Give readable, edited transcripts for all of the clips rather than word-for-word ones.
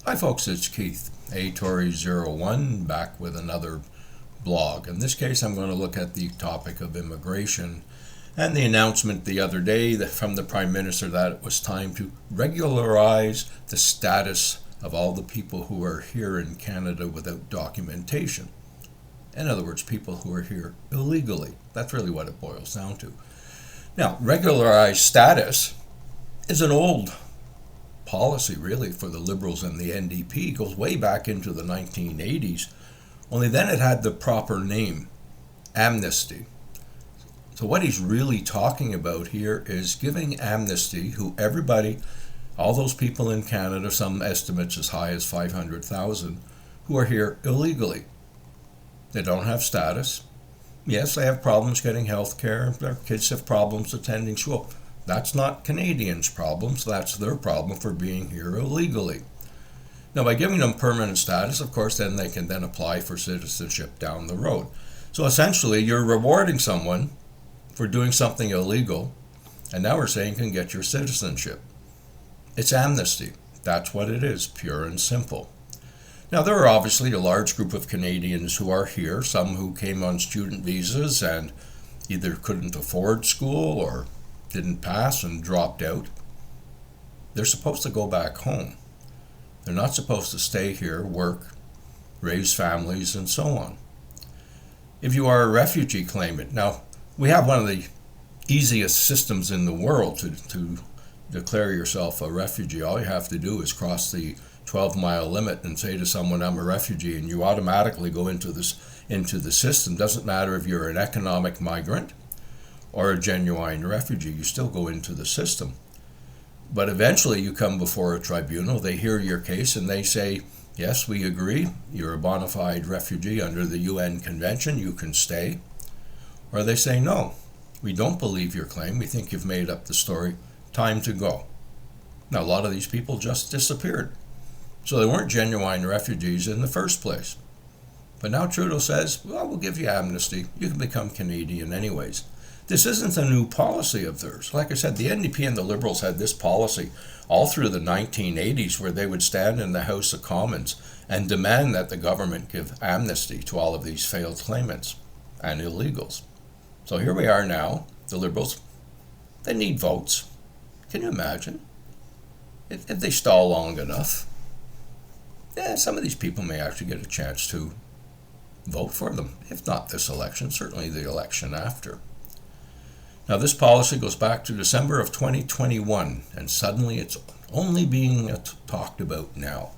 Hi folks, it's Keith, ATory01, back with another blog. In this case, I'm going to look at the topic of immigration and the announcement the other day from the Prime Minister that it was time to regularize the status of all the people who are here in Canada without documentation. In other words, people who are here illegally. That's really what it boils down to. Now, regularized status is an old policy, really, for the Liberals and the NDP. It goes way back into the 1980s, only then it had the proper name, Amnesty. So what he's really talking about here is giving amnesty to everybody, all those people in Canada, some estimates as high as 500,000, who are here illegally. They don't have status. Yes, they have problems getting health care. Their kids have problems attending school. That's not Canadians' problems. That's their problem for being here illegally. Now, by giving them permanent status, of course, then they can then apply for citizenship down the road. So essentially, you're rewarding someone for doing something illegal, and now we're saying you can get your citizenship. It's amnesty. That's what it is, pure and simple. Now, there are obviously a large group of Canadians who are here, some who came on student visas and either couldn't afford school or didn't pass and dropped out. They're supposed to go back home. They're not supposed to stay here, work, raise families, and so on. If you are a refugee claimant, now we have one of the easiest systems in the world to declare yourself a refugee. All you have to do is cross the 12-mile limit and say to someone, I'm a refugee, and you automatically go into the system. Doesn't matter if you're an economic migrant or a genuine refugee, you still go into the system. But eventually you come before a tribunal, they hear your case, and they say, yes, we agree, you're a bona fide refugee under the UN Convention, you can stay. Or they say, no, we don't believe your claim, we think you've made up the story, time to go. Now, a lot of these people just disappeared. So they weren't genuine refugees in the first place. But now Trudeau says, well, we'll give you amnesty, you can become Canadian anyways. This isn't a new policy of theirs. Like I said, the NDP and the Liberals had this policy all through the 1980s where they would stand in the House of Commons and demand that the government give amnesty to all of these failed claimants and illegals. So here we are now, the Liberals, they need votes. Can you imagine? If they stall long enough, some of these people may actually get a chance to vote for them. If not this election, certainly the election after. Now, this policy goes back to December of 2021, and suddenly it's only being talked about now.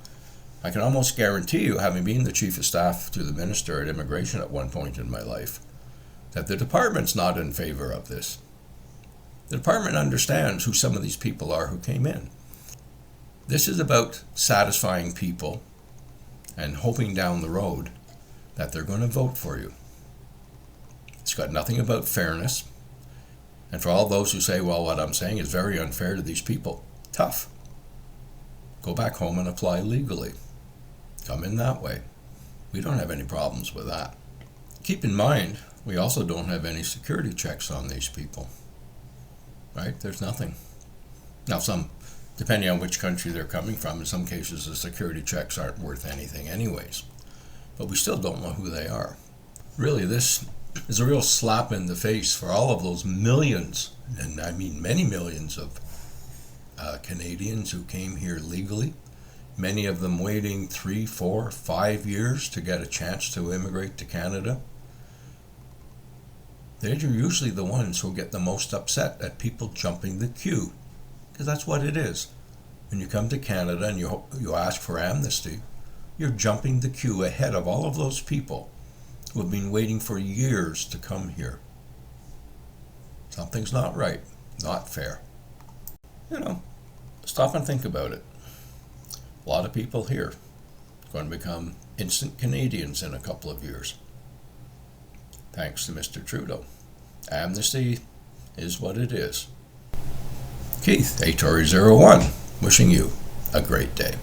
I can almost guarantee you, having been the chief of staff to the minister at immigration at one point in my life, that the department's not in favor of this. The department understands who some of these people are who came in. This is about satisfying people and hoping down the road that they're going to vote for you. It's got nothing about fairness. And for all those who say, well, what I'm saying is very unfair to these people, tough. Go back home and apply legally. Come in that way. We don't have any problems with that. Keep in mind, we also don't have any security checks on these people. Right? There's nothing. Now, depending on which country they're coming from, in some cases the security checks aren't worth anything anyways. But we still don't know who they are. Really, this is a real slap in the face for all of those millions, and I mean many millions of Canadians who came here legally, many of them waiting 3, 4, 5 years to get a chance to immigrate to Canada. They're usually the ones who get the most upset at people jumping the queue, because that's what it is. When you come to Canada and you ask for amnesty, you're jumping the queue ahead of all of those people who have been waiting for years to come here. Something's not right, not fair. Stop and think about it. A lot of people here are going to become instant Canadians in a couple of years. Thanks to Mr. Trudeau. Amnesty is what it is. Keith, ATory01, wishing you a great day.